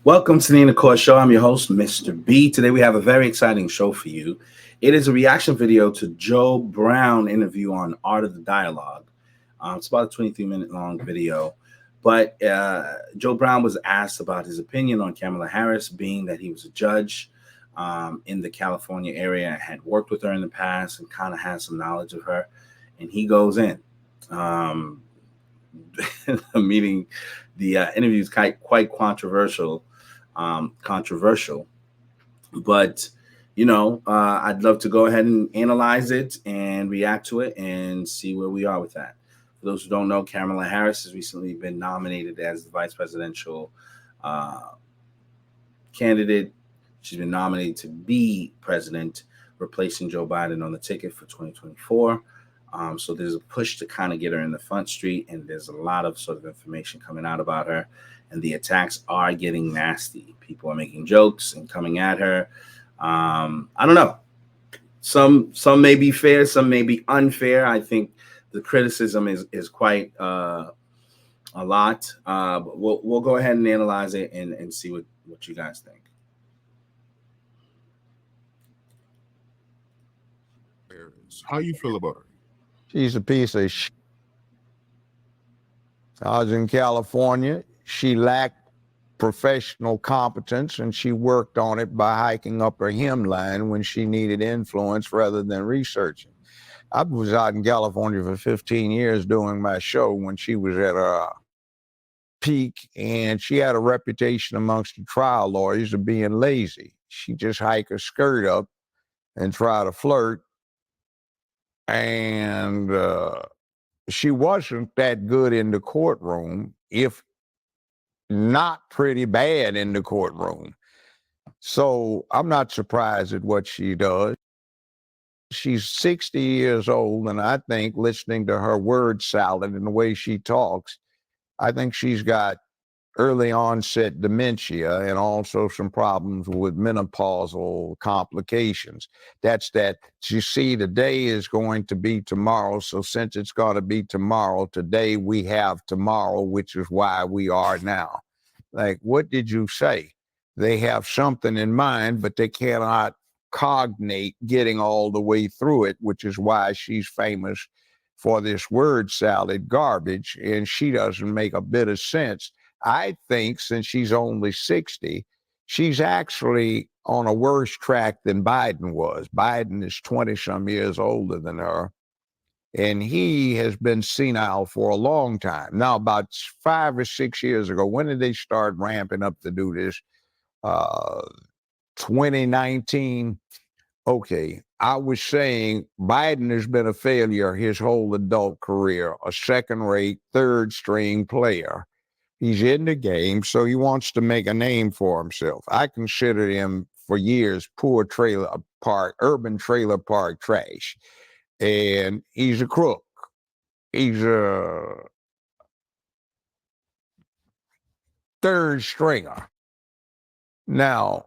Welcome to the In the Court Show. I'm your host, Mr. B. Today we have a very exciting show for you. It is a reaction video to Joe Brown interview on Art of the Dialogue. It's about a 23-minute long video, but Joe Brown was asked about his opinion on Kamala Harris, being that he was a judge in the California area and had worked with her in the past and kind of has some knowledge of her. And he goes in. The meeting, the interview is quite controversial, but I'd love to go ahead and analyze it and react to it and see where we are with that. For those who don't know, Kamala Harris has recently been nominated as the vice presidential candidate. She's been nominated to be president, replacing Joe Biden on the ticket for 2024. So there's a push to kind of get her in the front street, and there's a lot of sort of information coming out about her, and the attacks are getting nasty. People are making jokes and coming at her. I don't know. Some may be fair, some may be unfair. I think the criticism is quite a lot. But we'll go ahead and analyze it and see what you guys think. How you feel about her? She's a piece of shit. I was in California. She lacked professional competence, and she worked on it by hiking up her hemline when she needed influence rather than researching. I was out in California for 15 years doing my show when she was at her peak, and she had a reputation amongst the trial lawyers of being lazy. She just hike her skirt up and try to flirt, and she wasn't that good in the courtroom, if not pretty bad in the courtroom. So I'm not surprised at what she does. She's 60 years old, and I think listening to her word salad and the way she talks, I think she's got early onset dementia and also some problems with menopausal complications. That's that. You see, today is going to be tomorrow. So since it's going to be tomorrow, today we have tomorrow, which is why we are now. Like, what did you say? They have something in mind, but they cannot cognate getting all the way through it, which is why she's famous for this word salad garbage, and she doesn't make a bit of sense. I think since she's only 60, she's actually on a worse track than Biden was. Biden is 20-some years older than her, and he has been senile for a long time. Now, about 5 or 6 years ago, when did they start ramping up to do this? 2019. Okay, I was saying Biden has been a failure his whole adult career, a second-rate, third-string player. He's in the game, so he wants to make a name for himself. I considered him for years poor urban trailer park trash. And he's a crook. He's a third stringer. Now,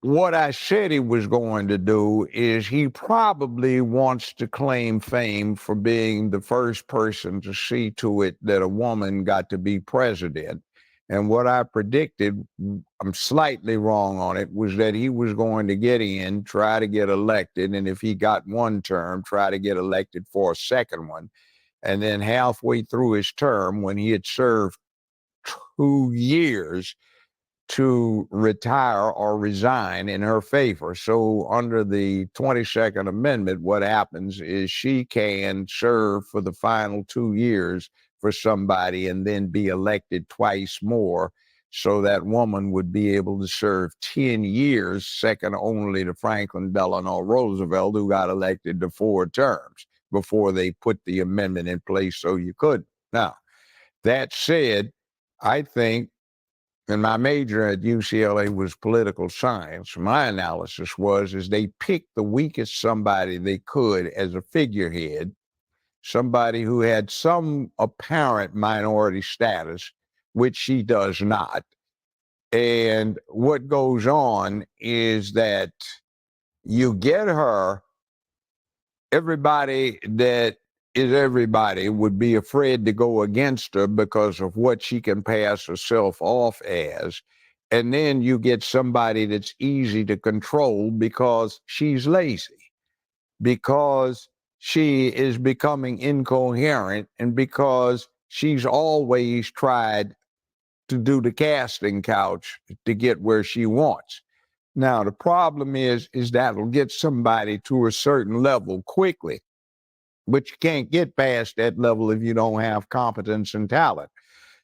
what I said he was going to do is he probably wants to claim fame for being the first person to see to it that a woman got to be president. And what I predicted, I'm slightly wrong on it, was that he was going to get in, try to get elected, and if he got one term, try to get elected for a second one. And then halfway through his term, when he had served 2 years, to retire or resign in her favor. So under the 22nd Amendment, what happens is she can serve for the final 2 years for somebody and then be elected twice more. So that woman would be able to serve 10 years, second only to Franklin Delano Roosevelt, who got elected to 4 terms before they put the amendment in place so you couldn't. Now, that said, I think, and my major at UCLA was political science. My analysis is they picked the weakest somebody they could as a figurehead, somebody who had some apparent minority status, which she does not. And what goes on is that you get her, everybody that is everybody would be afraid to go against her because of what she can pass herself off as. And then you get somebody that's easy to control because she's lazy, because she is becoming incoherent, and because she's always tried to do the casting couch to get where she wants. Now, the problem is that'll get somebody to a certain level quickly, but you can't get past that level if you don't have competence and talent.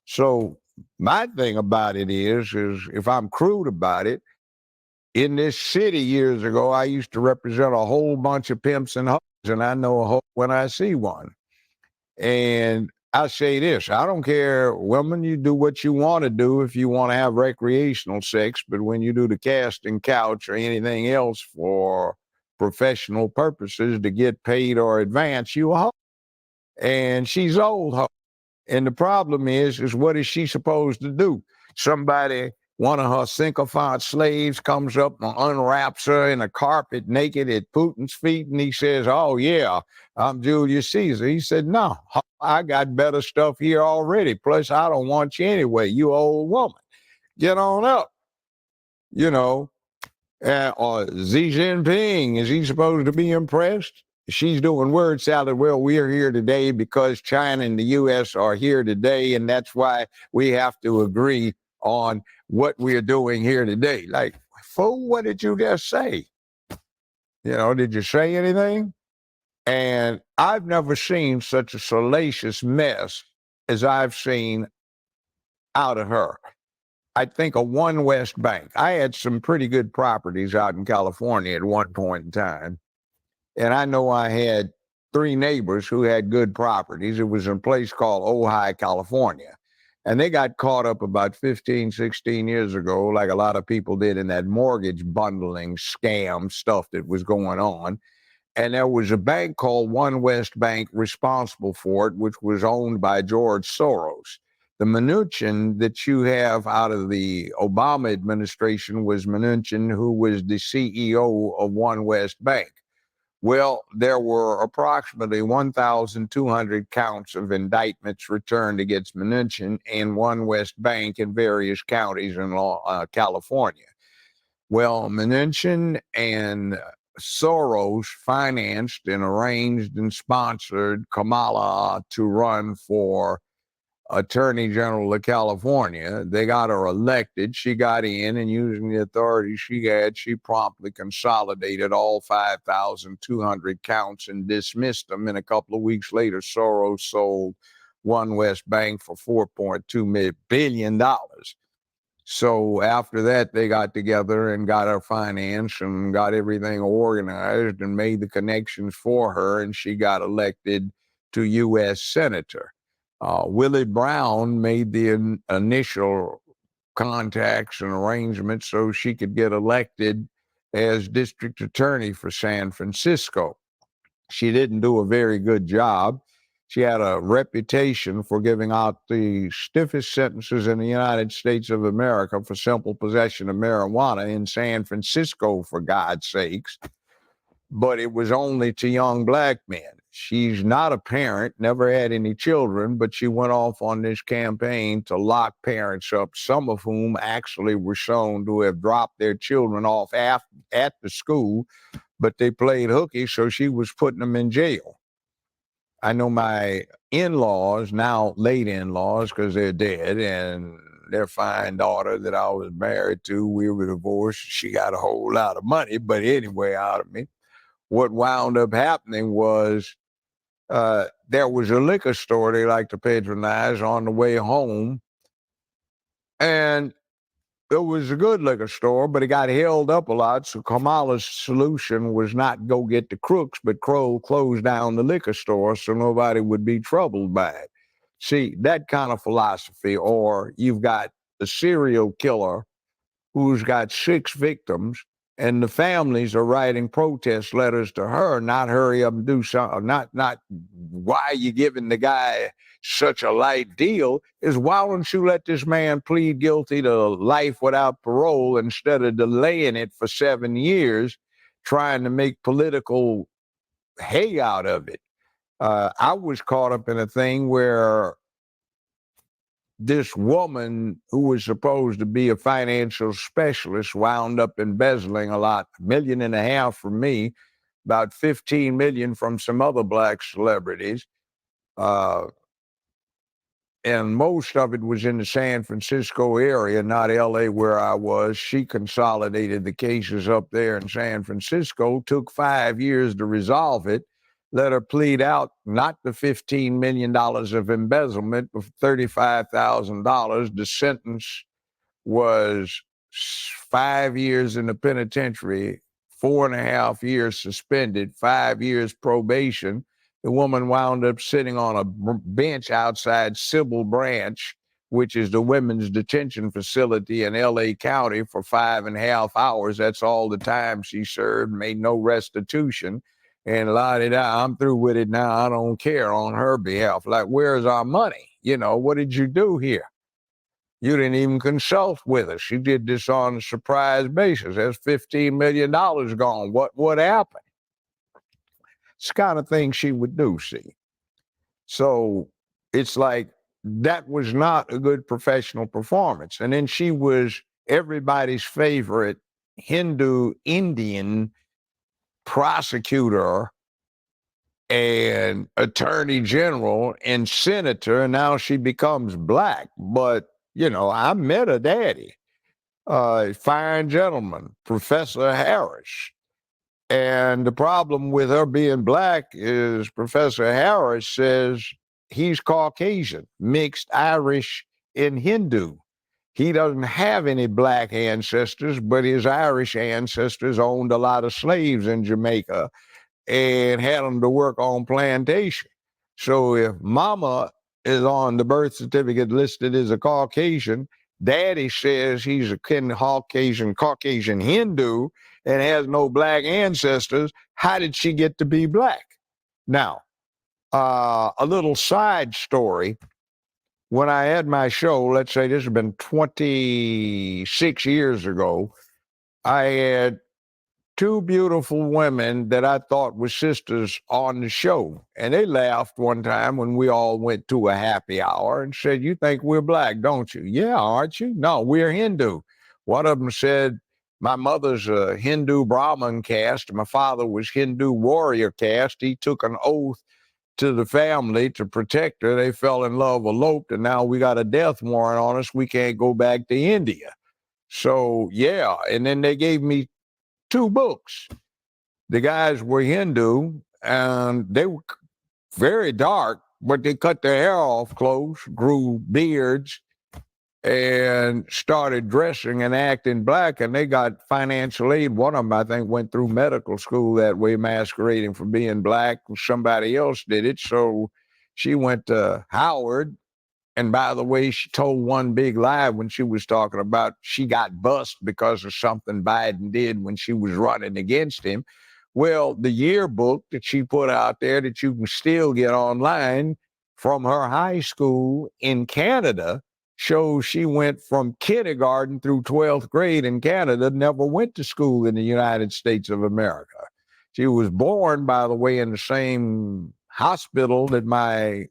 So my thing about it is if I'm crude about it, in this city years ago, I used to represent a whole bunch of pimps and hoes, and I know a hoe when I see one. And I say this, I don't care, women, you do what you want to do if you want to have recreational sex, but when you do the casting couch or anything else for professional purposes to get paid or advance, you a hoe. And she's old hoe. And the problem is what is she supposed to do? Somebody, one of her sycophant slaves comes up and unwraps her in a carpet naked at Putin's feet, and he says, "Oh, yeah, I'm Julius Caesar." He said, "No, I got better stuff here already. Plus, I don't want you anyway, you old woman. Get on up." You know, or Xi Jinping, is he supposed to be impressed? She's doing word salad. Well, we're here today because China and the U.S. are here today, and that's why we have to agree on what we're doing here today. Like, fool, what did you just say? Did you say anything? And I've never seen such a salacious mess as I've seen out of her. I think a One West Bank. I had some pretty good properties out in California at one point in time. And I know I had 3 neighbors who had good properties. It was in a place called Ojai, California. And they got caught up about 15, 16 years ago, like a lot of people did, in that mortgage bundling scam stuff that was going on. And there was a bank called One West Bank responsible for it, which was owned by George Soros. The Mnuchin that you have out of the Obama administration was Mnuchin, who was the CEO of One West Bank. Well, there were approximately 1,200 counts of indictments returned against Mnuchin and One West Bank in various counties in California. Well, Mnuchin and Soros financed and arranged and sponsored Kamala to run for Attorney General of California. They got her elected. She got in, and using the authority she had, she promptly consolidated all 5,200 counts and dismissed them. And a couple of weeks later, Soros sold One West Bank for $4.2 billion. So after that, they got together and got her finance and got everything organized and made the connections for her, and she got elected to U.S. Senator. Willie Brown made the initial contacts and arrangements so she could get elected as district attorney for San Francisco. She didn't do a very good job. She had a reputation for giving out the stiffest sentences in the United States of America for simple possession of marijuana in San Francisco, for God's sakes. But it was only to young black men. She's not a parent, never had any children, but she went off on this campaign to lock parents up, some of whom actually were shown to have dropped their children off at the school, but they played hooky, so she was putting them in jail. I know my in-laws, now late in-laws, because they're dead, and their fine daughter that I was married to, we were divorced. She got a whole lot of money, but anyway, out of me. What wound up happening was there was a liquor store they like to patronize on the way home, and it was a good liquor store, but it got held up a lot. So Kamala's solution was not go get the crooks, but close down the liquor store so nobody would be troubled by it. See, that kind of philosophy. Or you've got the serial killer who's got 6 victims, and the families are writing protest letters to her, not hurry up and do something, not why are you giving the guy such a light deal, is why don't you let this man plead guilty to life without parole instead of delaying it for 7 years, trying to make political hay out of it. I was caught up in a thing where this woman who was supposed to be a financial specialist wound up embezzling a lot, $1.5 million from me, about 15 million from some other black celebrities. And most of it was in the San Francisco area, not LA where I was. She consolidated the cases up there in San Francisco, took 5 years to resolve it, let her plead out not the $15 million of embezzlement, but $35,000. The sentence was 5 years in the penitentiary, 4.5 years suspended, 5 years probation. The woman wound up sitting on a bench outside Sybil Branch, which is the women's detention facility in LA County, for 5.5 hours. That's all the time she served, made no restitution. And la-di-da, I'm through with it now. I don't care, on her behalf. Like, where's our money? You know, what did you do here? You didn't even consult with us. You did this on a surprise basis. There's $15 million gone. What happened? It's the kind of thing she would do, see. So it's like, that was not a good professional performance. And then she was everybody's favorite Hindu Indian prosecutor and attorney general and senator, and now she becomes black. But, you know, I met her daddy, fine gentleman, Professor Harris. And the problem with her being black is Professor Harris says he's Caucasian, mixed Irish and Hindu. He doesn't have any black ancestors, but his Irish ancestors owned a lot of slaves in Jamaica and had them to work on plantation. So if mama is on the birth certificate listed as a Caucasian, daddy says he's a Caucasian Hindu and has no black ancestors, how did she get to be black? Now, a little side story. When I had my show, let's say this has been 26 years ago, I had two beautiful women that I thought were sisters on the show. And they laughed one time when we all went to a happy hour and said, "You think we're black, don't you?" "Yeah, aren't you?" "No, we're Hindu." One of them said, "My mother's a Hindu Brahmin caste. My father was Hindu warrior caste. He took an oath to the family to protect her. They fell in love, eloped, and now we got a death warrant on us. We can't go back to India." So, yeah. And then they gave me 2 books. The guys were Hindu and they were very dark, but they cut their hair off close, grew beards, and started dressing and acting black, and they got financial aid. One of them, I think, went through medical school that way, masquerading for being black. Somebody else did it. So she went to Howard. And by the way, she told one big lie when she was talking about she got bust because of something Biden did when she was running against him. Well, the yearbook that she put out there that you can still get online from her high school in Canada shows she went from kindergarten through 12th grade in Canada, never went to school in the United States of America. She was born, by the way, in the same hospital that my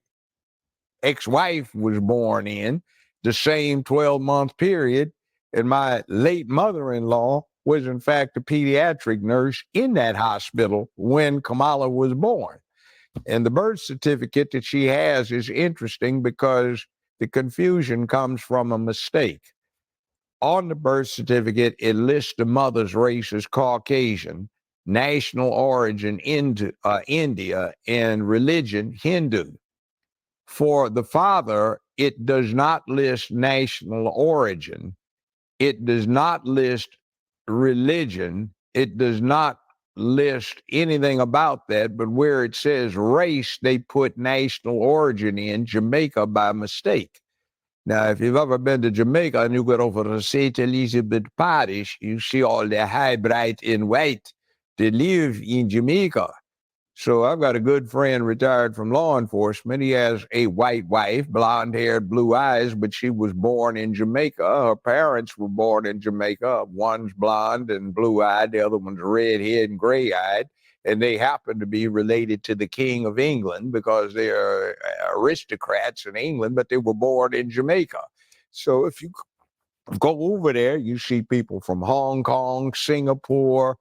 ex-wife was born in, the same 12-month period. And my late mother-in-law was, in fact, a pediatric nurse in that hospital when Kamala was born. And the birth certificate that she has is interesting because the confusion comes from a mistake. On the birth certificate, it lists the mother's race as Caucasian, national origin into India, and religion Hindu. For the father, it does not list national origin. It does not list religion. It does not list anything about that. But where it says race, they put national origin in Jamaica by mistake. Now, if you've ever been to Jamaica and you go over to St. Elizabeth Parish, you see all the high, bright, and white that live in Jamaica. So I've got a good friend retired from law enforcement. He has a white wife, blonde-haired, blue eyes, but she was born in Jamaica. Her parents were born in Jamaica. One's blonde and blue-eyed. The other one's red-haired and gray-eyed. and they happen to be related to the King of England because they are aristocrats in England, but they were born in Jamaica. So if you go over there, you see people from Hong Kong, Singapore,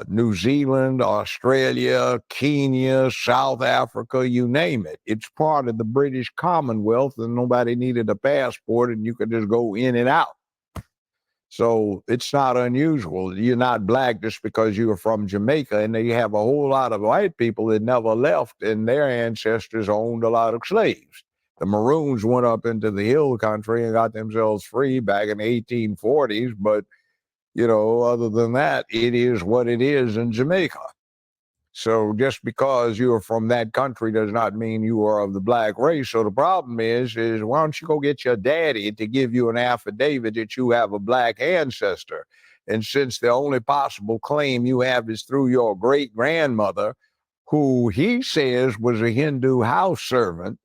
New Zealand, Australia, Kenya, South Africa, you name it. It's part of the British Commonwealth, and nobody needed a passport, and you could just go in and out. So it's not unusual. You're not black just because you are from Jamaica, and they have a whole lot of white people that never left, and their ancestors owned a lot of slaves. The Maroons went up into the hill country and got themselves free back in the 1840s, but other than that, it is what it is in Jamaica. So just because you're from that country does not mean you are of the black race. So the problem is why don't you go get your daddy to give you an affidavit that you have a black ancestor? And since the only possible claim you have is through your great grandmother, who he says was a Hindu house servant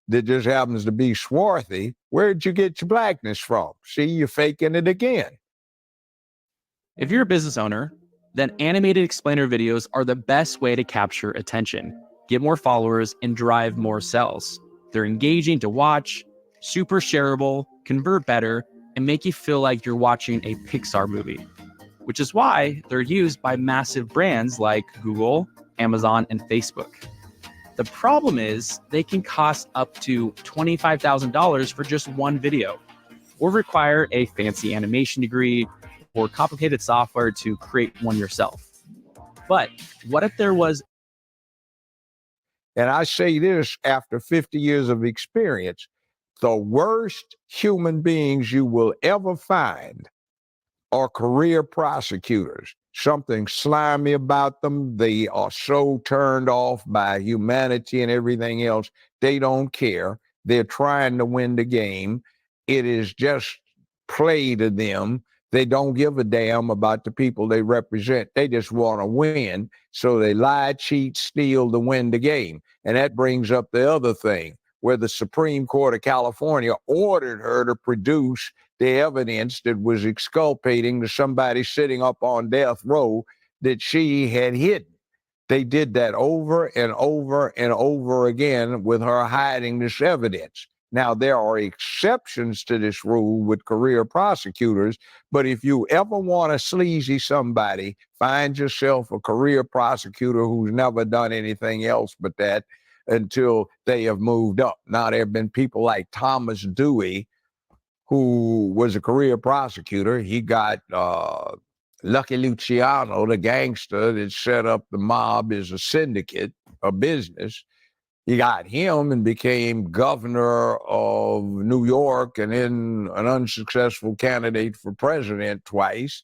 that just happens to be swarthy, where'd you get your blackness from? See, you're faking it again. If you're a business owner, then animated explainer videos are the best way to capture attention, get more followers, and drive more sales. They're engaging to watch, super shareable, convert better, and make you feel like you're watching a Pixar movie, which is why they're used by massive brands like Google, Amazon, and Facebook. The problem is they can cost up to $25,000 for just one video, or require a fancy animation degree or complicated software to create one yourself. But what if there was... And I say this after 50 years of experience, the worst human beings you will ever find are career prosecutors. Something slimy about them. They are so turned off by humanity and everything else. They don't care. They're trying to win the game. It is just play to them. They don't give a damn about the people they represent. They just want to win. So they lie, cheat, steal to win the game. And that brings up the other thing, where the Supreme Court of California ordered her to produce the evidence that was exculpating to somebody sitting up on death row that she had hidden. They did that over and over and over again with her hiding this evidence. Now, there are exceptions to this rule with career prosecutors, but if you ever want to sleazy somebody, find yourself a career prosecutor who's never done anything else but that until they have moved up. Now, there have been people like Thomas Dewey, who was a career prosecutor. He got Lucky Luciano, the gangster that set up the mob as a syndicate, a business. He got him and became governor of New York and then an unsuccessful candidate for president twice.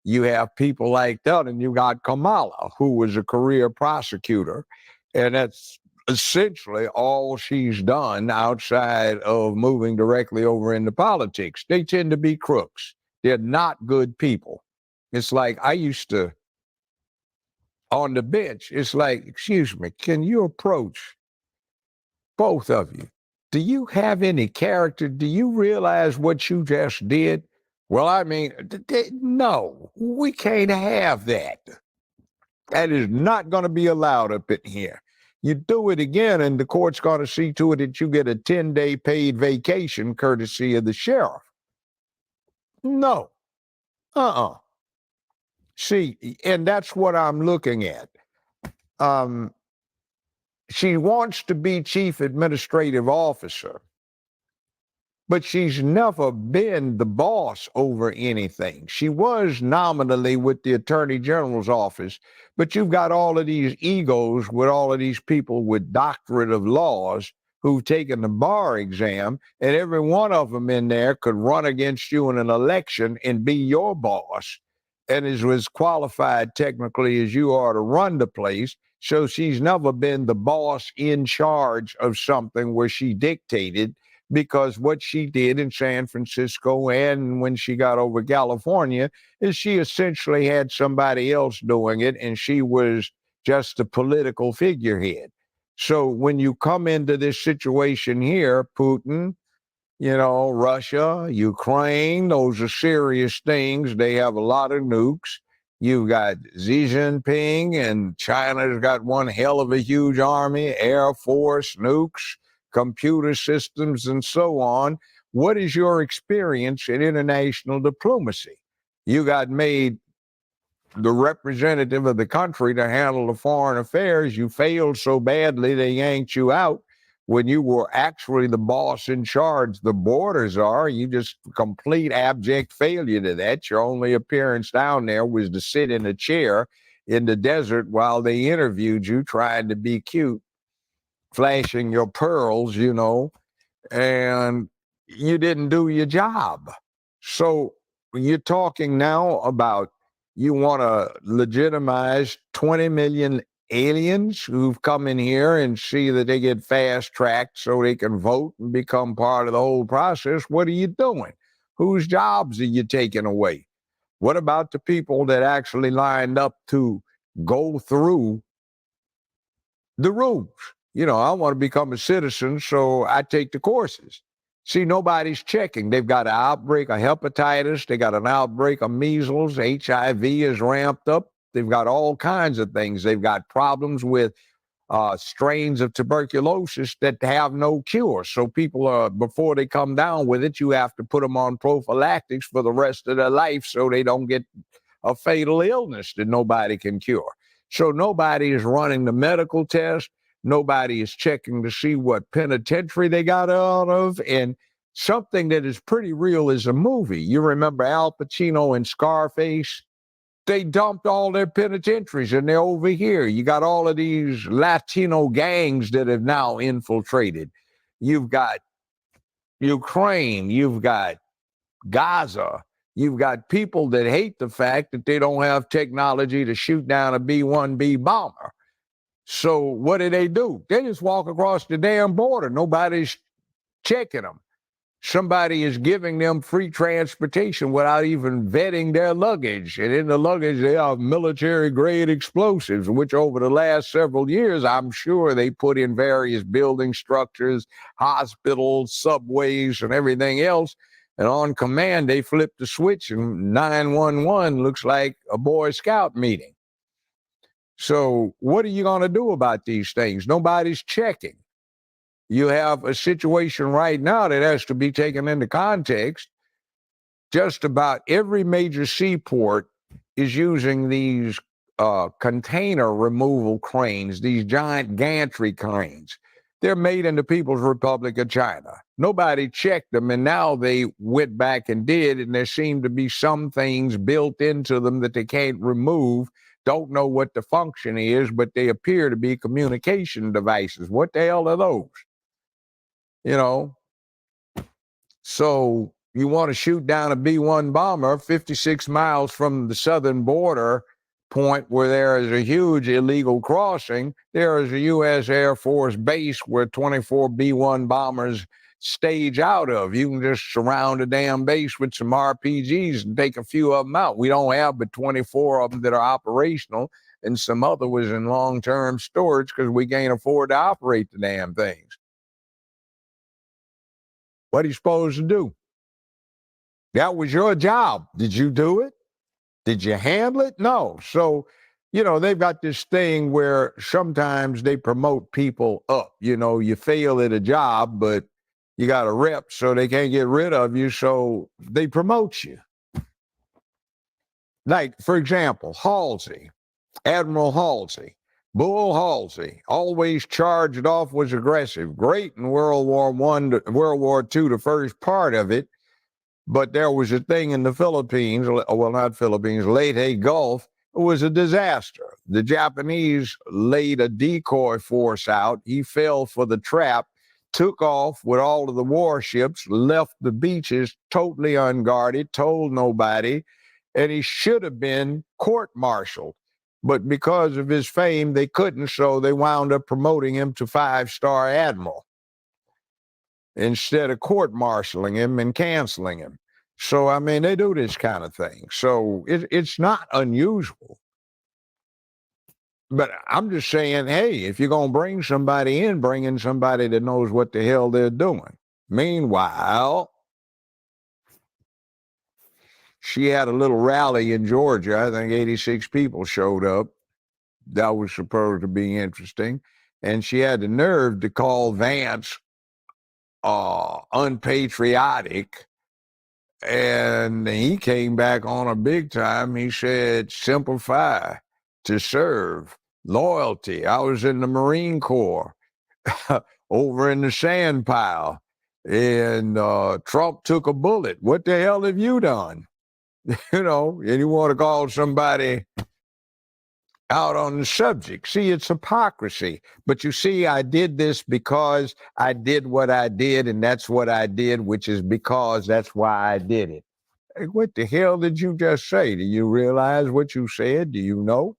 You have people like that, and you got Kamala, who was a career prosecutor. And that's essentially all she's done outside of moving directly over into politics. They tend to be crooks. They're not good people. It's like I used to, on the bench, it's like, excuse me, can you approach both of you? Do you have any character? Do you realize what you just did? Well, I mean, no, we can't have that. That is not going to be allowed up in here. You do it again, and the court's going to see to it that you get a 10-day paid vacation courtesy of the sheriff. No. See, and that's what I'm looking at. She wants to be chief administrative officer, but she's never been the boss over anything. She was nominally with the Attorney General's office, but you've got all of these egos with all of these people with doctorate of laws who've taken the bar exam, and every one of them in there could run against you in an election and be your boss, and is as qualified technically as you are to run the place. So she's never been the boss in charge of something where she dictated, because what she did in San Francisco and when she got over California is she essentially had somebody else doing it, and she was just a political figurehead. So when you come into this situation here, Putin, Russia, Ukraine, those are serious things. They have a lot of nukes. You've got Xi Jinping, and China's got one hell of a huge army, Air Force, nukes, computer systems, and so on. What is your experience in international diplomacy? You got made the representative of the country to handle the foreign affairs. You failed so badly they yanked you out when you were actually the boss in charge. The borders are. You just complete abject failure to that. Your only appearance down there was to sit in a chair in the desert while they interviewed you, trying to be cute, flashing your pearls, and you didn't do your job. So you're talking now about you want to legitimize 20 million aliens who've come in here and see that they get fast tracked so they can vote and become part of the whole process. What are you doing? Whose jobs are you taking away? What about the people that actually lined up to go through the rules? I want to become a citizen, so I take the courses. See, nobody's checking. They've got an outbreak of hepatitis. They got an outbreak of measles. HIV is ramped up. They've got all kinds of things. They've got problems with strains of tuberculosis that have no cure. So people before they come down with it, you have to put them on prophylactics for the rest of their life so they don't get a fatal illness that nobody can cure. So nobody is running the medical test. Nobody is checking to see what penitentiary they got out of. And something that is pretty real is a movie. You remember Al Pacino in Scarface? They dumped all their penitentiaries and they're over here. You got all of these Latino gangs that have now infiltrated. You've got Ukraine. You've got Gaza. You've got people that hate the fact that they don't have technology to shoot down a B-1B bomber. So what do? They just walk across the damn border. Nobody's checking them. Somebody is giving them free transportation without even vetting their luggage. And in the luggage, they have military-grade explosives, which over the last several years, I'm sure they put in various building structures, hospitals, subways, and everything else. And on command, they flip the switch, and 911 looks like a Boy Scout meeting. So what are you going to do about these things? Nobody's checking. You have a situation right now that has to be taken into context. Just about every major seaport is using these container removal cranes, these giant gantry cranes. They're made in the People's Republic of China. Nobody checked them, and now they went back and did, and there seem to be some things built into them that they can't remove. Don't know what the function is, but they appear to be communication devices. What the hell are those? So you want to shoot down a B-1 bomber 56 miles from the southern border point where there is a huge illegal crossing. There is a U.S. Air Force base where 24 B-1 bombers stage out of. You can just surround a damn base with some RPGs and take a few of them out. We don't have but 24 of them that are operational, and some other was in long-term storage because we can't afford to operate the damn things. What are you supposed to do? That was your job. Did you do it? Did you handle it? No. So, they've got this thing where sometimes they promote people up. You fail at a job, but you got a rep, so they can't get rid of you, so they promote you. Like, for example, Halsey, Admiral Halsey. Bull Halsey, always charged off, was aggressive. Great in World War I, World War II, the first part of it. But there was a thing in the Philippines, well, not Philippines, Leyte Gulf. It was a disaster. The Japanese laid a decoy force out. He fell for the trap, took off with all of the warships, left the beaches totally unguarded, told nobody, and he should have been court-martialed. But because of his fame, they couldn't, so they wound up promoting him to 5-star admiral instead of court-martialing him and canceling him. So, they do this kind of thing. So it's not unusual. But I'm just saying, hey, if you're going to bring somebody in, bring in somebody that knows what the hell they're doing. Meanwhile, she had a little rally in Georgia. I think 86 people showed up. That was supposed to be interesting. And she had the nerve to call Vance unpatriotic. And he came back on a big time. He said, simplify, to serve, loyalty. I was in the Marine Corps over in the sand pile, and Trump took a bullet. What the hell have you done? You know, and you want to call somebody out on the subject. See, it's hypocrisy. But you see, I did this because I did what I did, and that's what I did, which is because that's why I did it. Hey, what the hell did you just say? Do you realize what you said? Do you know?